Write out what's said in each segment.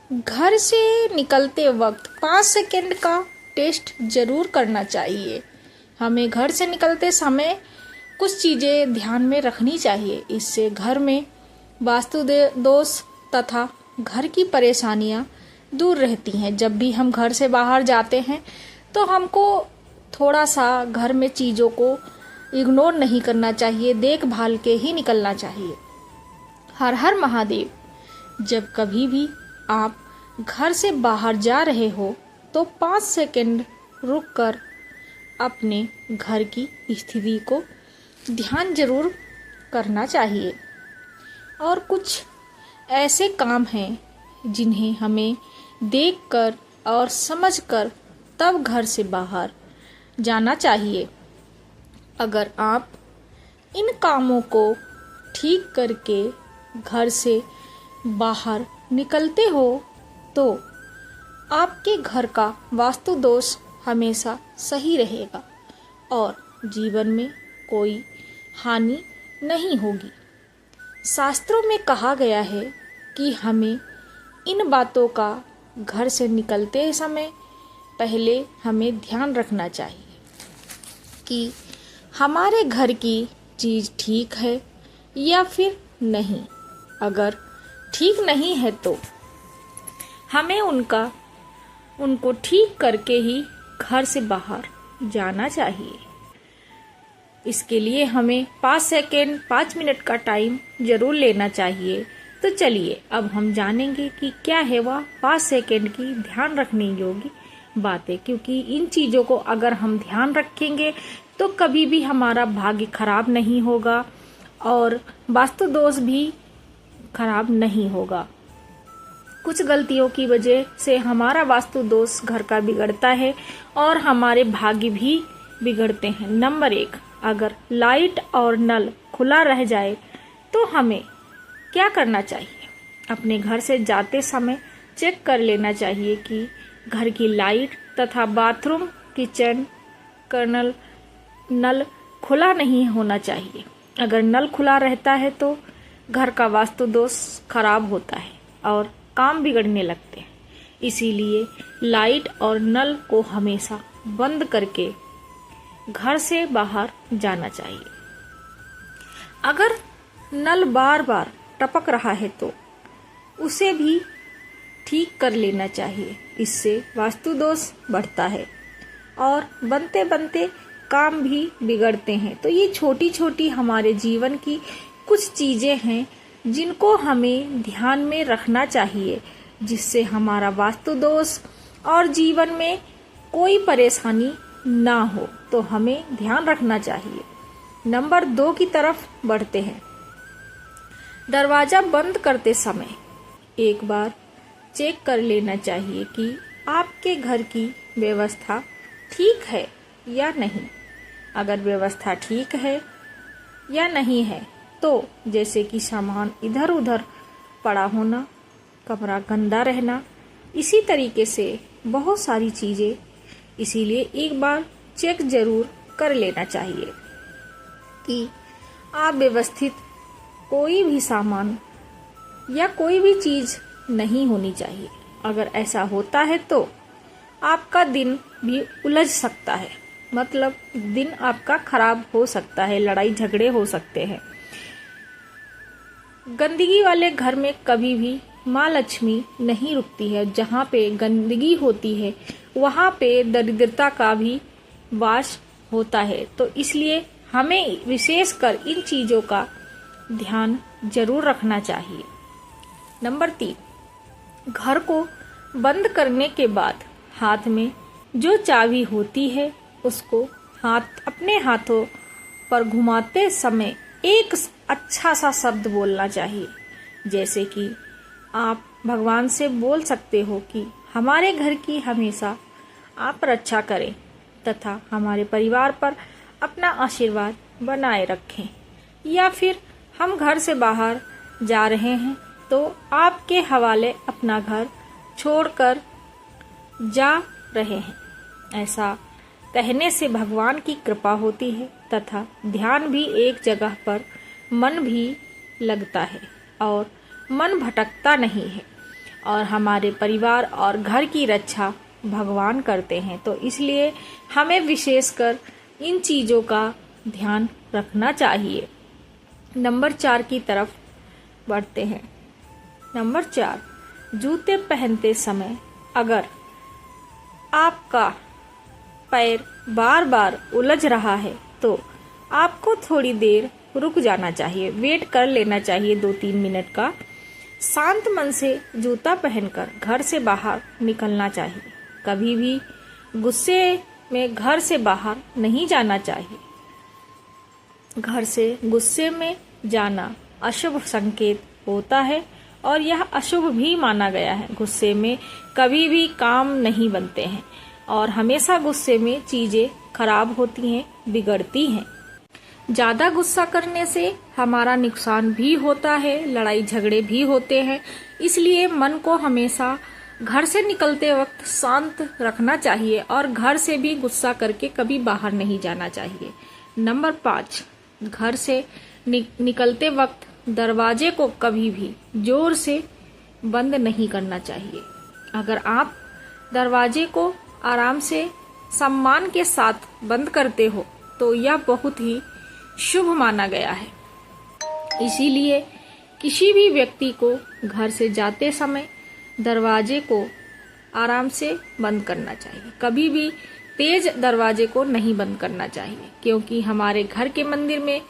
घर से निकलते वक्त 5 सेकंड का टेस्ट जरूर करना चाहिए। हमें घर से निकलते समय कुछ चीज़ें ध्यान में रखनी चाहिए। इससे घर में वास्तु दोष तथा घर की परेशानियां दूर रहती हैं। जब भी हम घर से बाहर जाते हैं तो हमको थोड़ा सा घर में चीज़ों को इग्नोर नहीं करना चाहिए, देखभाल के ही निकलना चाहिए। हर हर महादेव। जब कभी भी आप घर से बाहर जा रहे हो तो 5 सेकंड रुककर अपने घर की स्थिति को ध्यान जरूर करना चाहिए। और कुछ ऐसे काम हैं जिन्हें हमें देखकर और समझकर तब घर से बाहर जाना चाहिए। अगर आप इन कामों को ठीक करके घर से बाहर निकलते हो तो आपके घर का वास्तु दोष हमेशा सही रहेगा और जीवन में कोई हानि नहीं होगी। शास्त्रों में कहा गया है कि हमें इन बातों का घर से निकलते समय पहले हमें ध्यान रखना चाहिए कि हमारे घर की चीज़ ठीक है या फिर नहीं। अगर ठीक नहीं है तो हमें उनको ठीक करके ही घर से बाहर जाना चाहिए। इसके लिए हमें 5 सेकेंड 5 मिनट का टाइम जरूर लेना चाहिए। तो चलिए अब हम जानेंगे कि क्या है वह 5 सेकेंड की ध्यान रखने योग्य बातें, क्योंकि इन चीज़ों को अगर हम ध्यान रखेंगे तो कभी भी हमारा भाग्य खराब नहीं होगा और वास्तु दोष भी खराब नहीं होगा। कुछ गलतियों की वजह से हमारा वास्तु दोष घर का बिगड़ता है और हमारे भाग्य भी बिगड़ते हैं। नंबर 1, अगर लाइट और नल खुला रह जाए तो हमें क्या करना चाहिए? अपने घर से जाते समय चेक कर लेना चाहिए कि घर की लाइट तथा बाथरूम, किचन, कर्नल नल खुला नहीं होना चाहिए। अगर नल खुला रहता है तो घर का वास्तु दोष खराब होता है और काम बिगड़ने लगते हैं। इसीलिए लाइट और नल को हमेशा बंद करके घर से बाहर जाना चाहिए। अगर नल बार बार टपक रहा है तो उसे भी ठीक कर लेना चाहिए। इससे वास्तु दोष बढ़ता है और बनते बनते काम भी बिगड़ते हैं। तो ये छोटी छोटी हमारे जीवन की कुछ चीज़ें हैं जिनको हमें ध्यान में रखना चाहिए, जिससे हमारा वास्तु दोष और जीवन में कोई परेशानी ना हो। तो हमें ध्यान रखना चाहिए। नंबर 2 की तरफ बढ़ते हैं। दरवाज़ा बंद करते समय एक बार चेक कर लेना चाहिए कि आपके घर की व्यवस्था ठीक है या नहीं। अगर व्यवस्था ठीक है या नहीं है तो जैसे कि सामान इधर उधर पड़ा होना, कमरा गंदा रहना, इसी तरीके से बहुत सारी चीज़ें, इसीलिए एक बार चेक जरूर कर लेना चाहिए कि आप व्यवस्थित कोई भी सामान या कोई भी चीज़ नहीं होनी चाहिए। अगर ऐसा होता है तो आपका दिन भी उलझ सकता है, मतलब दिन आपका खराब हो सकता है, लड़ाई झगड़े हो सकते हैं। गंदगी वाले घर में कभी भी माँ लक्ष्मी नहीं रुकती है। जहाँ पे गंदगी होती है वहाँ पे दरिद्रता का भी वास होता है। तो इसलिए हमें विशेषकर इन चीज़ों का ध्यान जरूर रखना चाहिए। नंबर 3, घर को बंद करने के बाद हाथ में जो चाबी होती है उसको अपने हाथों पर घुमाते समय एक अच्छा सा शब्द बोलना चाहिए। जैसे कि आप भगवान से बोल सकते हो कि हमारे घर की हमेशा आप रक्षा करें तथा हमारे परिवार पर अपना आशीर्वाद बनाए रखें। या फिर हम घर से बाहर जा रहे हैं तो आपके हवाले अपना घर छोड़कर जा रहे हैं। ऐसा कहने से भगवान की कृपा होती है तथा ध्यान भी एक जगह पर, मन भी लगता है और मन भटकता नहीं है। और हमारे परिवार और घर की रक्षा भगवान करते हैं। तो इसलिए हमें विशेषकर इन चीज़ों का ध्यान रखना चाहिए। नंबर 4 की तरफ बढ़ते हैं। नंबर 4, जूते पहनते समय अगर आपका पैर बार बार उलझ रहा है तो आपको थोड़ी देर रुक जाना चाहिए, वेट कर लेना चाहिए 2-3 मिनट का। शांत मन से जूता पहनकर घर से बाहर निकलना चाहिए। कभी भी गुस्से में घर से बाहर नहीं जाना चाहिए। घर से गुस्से में जाना अशुभ संकेत होता है और यह अशुभ भी माना गया है। गुस्से में कभी भी काम नहीं बनते हैं और हमेशा गुस्से में चीजें खराब होती हैं, बिगड़ती हैं। ज्यादा गुस्सा करने से हमारा नुकसान भी होता है, लड़ाई झगड़े भी होते हैं। इसलिए मन को हमेशा घर से निकलते वक्त शांत रखना चाहिए और घर से भी गुस्सा करके कभी बाहर नहीं जाना चाहिए। नंबर 5, घर से निकलते वक्त दरवाजे को कभी भी जोर से बंद नहीं करना चाहिए। अगर आप दरवाजे को आराम से सम्मान के साथ बंद करते हो तो यह बहुत ही शुभ माना गया है। इसीलिए किसी भी व्यक्ति को घर से जाते समय दरवाजे को आराम से बंद करना चाहिए। कभी भी तेज दरवाजे को नहीं बंद करना चाहिए, क्योंकि हमारे घर के मंदिर में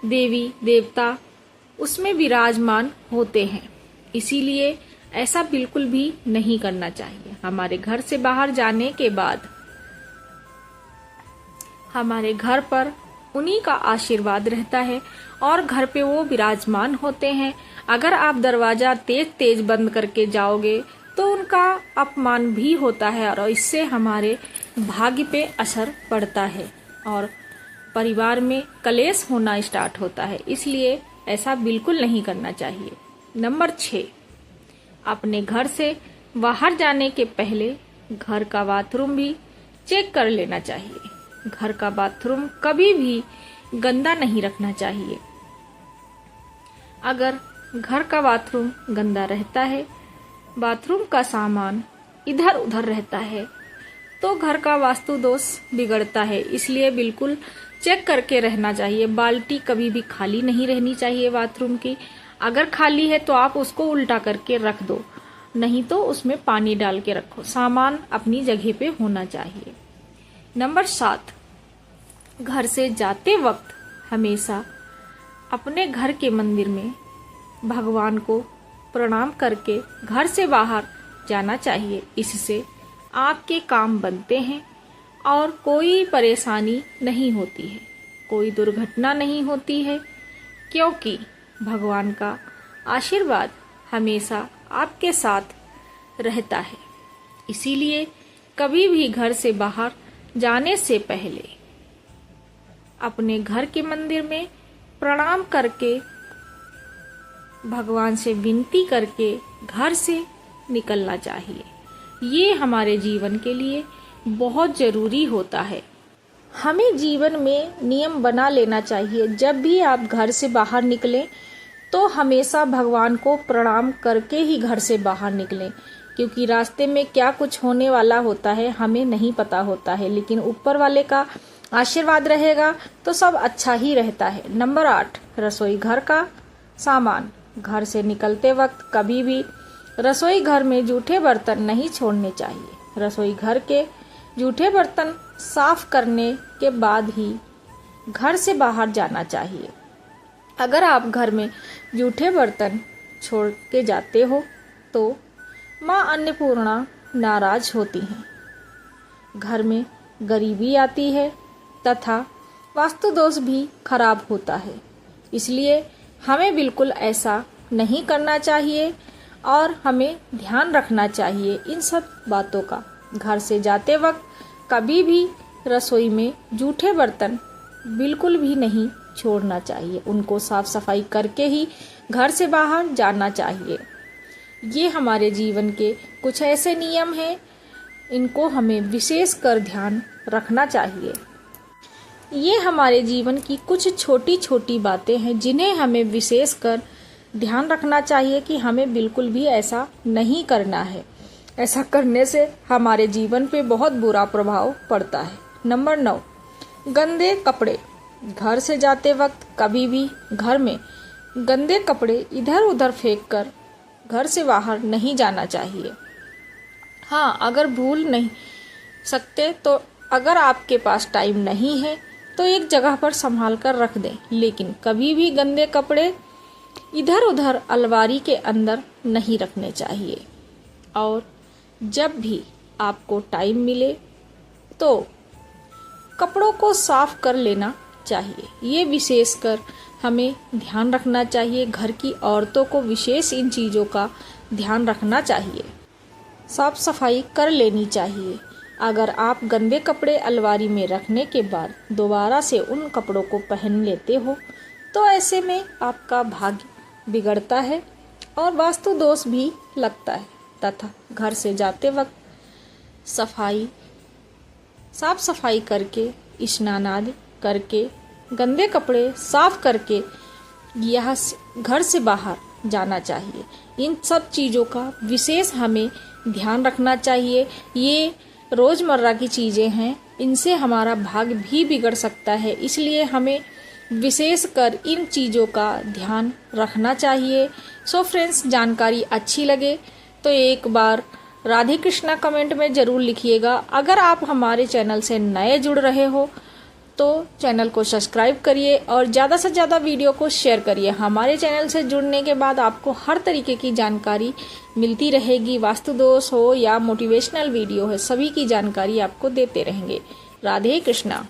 देवी देवता उसमें विराजमान होते हैं। इसीलिए ऐसा बिल्कुल भी नहीं करना चाहिए। हमारे घर से बाहर जाने के बाद हमारे घर पर उन्हीं का आशीर्वाद रहता है और घर पे वो विराजमान होते हैं। अगर आप दरवाजा तेज तेज बंद करके जाओगे तो उनका अपमान भी होता है और इससे हमारे भाग्य पे असर पड़ता है और परिवार में कलेश होना स्टार्ट होता है। इसलिए ऐसा बिल्कुल नहीं करना चाहिए। नंबर 6, अपने घर से बाहर जाने के पहले घर का बाथरूम भी चेक कर लेना चाहिए। घर का बाथरूम कभी भी गंदा नहीं रखना चाहिए। अगर घर का बाथरूम गंदा रहता है, बाथरूम का सामान इधर उधर रहता है, तो घर का वास्तु दोष बिगड़ता है। इसलिए बिल्कुल चेक करके रहना चाहिए। बाल्टी कभी भी खाली नहीं रहनी चाहिए बाथरूम की। अगर खाली है तो आप उसको उल्टा करके रख दो, नहीं तो उसमें पानी डाल के रखो। सामान अपनी जगह पे होना चाहिए। नंबर 7, घर से जाते वक्त हमेशा अपने घर के मंदिर में भगवान को प्रणाम करके घर से बाहर जाना चाहिए। इससे आपके काम बनते हैं और कोई परेशानी नहीं होती है, कोई दुर्घटना नहीं होती है, क्योंकि भगवान का आशीर्वाद हमेशा आपके साथ रहता है। इसीलिए कभी भी घर से बाहर जाने से पहले अपने घर के मंदिर में प्रणाम करके भगवान से विनती करके घर से निकलना चाहिए। ये हमारे जीवन के लिए बहुत जरूरी होता है। हमें जीवन में नियम बना लेना चाहिए। जब भी आप घर से बाहर निकलें तो हमेशा भगवान को प्रणाम करके ही घर से बाहर निकलें, क्योंकि रास्ते में क्या कुछ होने वाला होता है हमें नहीं पता होता है, लेकिन ऊपर वाले का आशीर्वाद रहेगा तो सब अच्छा ही रहता है। नंबर 8, रसोई घर का सामान। घर से निकलते वक्त कभी भी रसोई घर में जूठे बर्तन नहीं छोड़ने चाहिए। रसोई घर के जूठे बर्तन साफ करने के बाद ही घर से बाहर जाना चाहिए। अगर आप घर में जूठे बर्तन छोड़ के जाते हो तो माँ अन्नपूर्णा नाराज होती हैं, घर में गरीबी आती है तथा वास्तु दोष भी खराब होता है। इसलिए हमें बिल्कुल ऐसा नहीं करना चाहिए और हमें ध्यान रखना चाहिए इन सब बातों का। घर से जाते वक्त कभी भी रसोई में जूठे बर्तन बिल्कुल भी नहीं छोड़ना चाहिए। उनको साफ सफाई करके ही घर से बाहर जाना चाहिए। ये हमारे जीवन के कुछ ऐसे नियम हैं, इनको हमें विशेष कर ध्यान रखना चाहिए। ये हमारे जीवन की कुछ छोटी छोटी बातें हैं जिन्हें हमें विशेष कर ध्यान रखना चाहिए कि हमें बिल्कुल भी ऐसा नहीं करना है। ऐसा करने से हमारे जीवन पे बहुत बुरा प्रभाव पड़ता है। नंबर 9, गंदे कपड़े। घर से जाते वक्त कभी भी घर में गंदे कपड़े इधर उधर फेंक कर घर से बाहर नहीं जाना चाहिए। हाँ, अगर भूल नहीं सकते तो अगर आपके पास टाइम नहीं है तो एक जगह पर संभाल कर रख दें, लेकिन कभी भी गंदे कपड़े इधर उधर अलमारी के अंदर नहीं रखने चाहिए। और जब भी आपको टाइम मिले तो कपड़ों को साफ कर लेना चाहिए। ये विशेषकर हमें ध्यान रखना चाहिए। घर की औरतों को विशेष इन चीज़ों का ध्यान रखना चाहिए। साफ सफाई कर लेनी चाहिए। अगर आप गंदे कपड़े अलमारी में रखने के बाद दोबारा से उन कपड़ों को पहन लेते हो तो ऐसे में आपका भाग्य बिगड़ता है और वास्तु दोष भी लगता है, तथा घर से जाते वक्त साफ सफाई करके, स्नान आदि करके, गंदे कपड़े साफ करके यह घर से बाहर जाना चाहिए। इन सब चीज़ों का विशेष हमें ध्यान रखना चाहिए। ये रोज़मर्रा की चीज़ें हैं, इनसे हमारा भाग्य भी बिगड़ सकता है, इसलिए हमें विशेषकर इन चीज़ों का ध्यान रखना चाहिए। सो फ्रेंड्स, जानकारी अच्छी लगे तो एक बार राधे कृष्णा कमेंट में ज़रूर लिखिएगा। अगर आप हमारे चैनल से नए जुड़ रहे हो तो चैनल को सब्सक्राइब करिए और ज़्यादा से ज़्यादा वीडियो को शेयर करिए। हमारे चैनल से जुड़ने के बाद आपको हर तरीके की जानकारी मिलती रहेगी। वास्तु दोष हो या मोटिवेशनल वीडियो है, सभी की जानकारी आपको देते रहेंगे। राधे कृष्णा।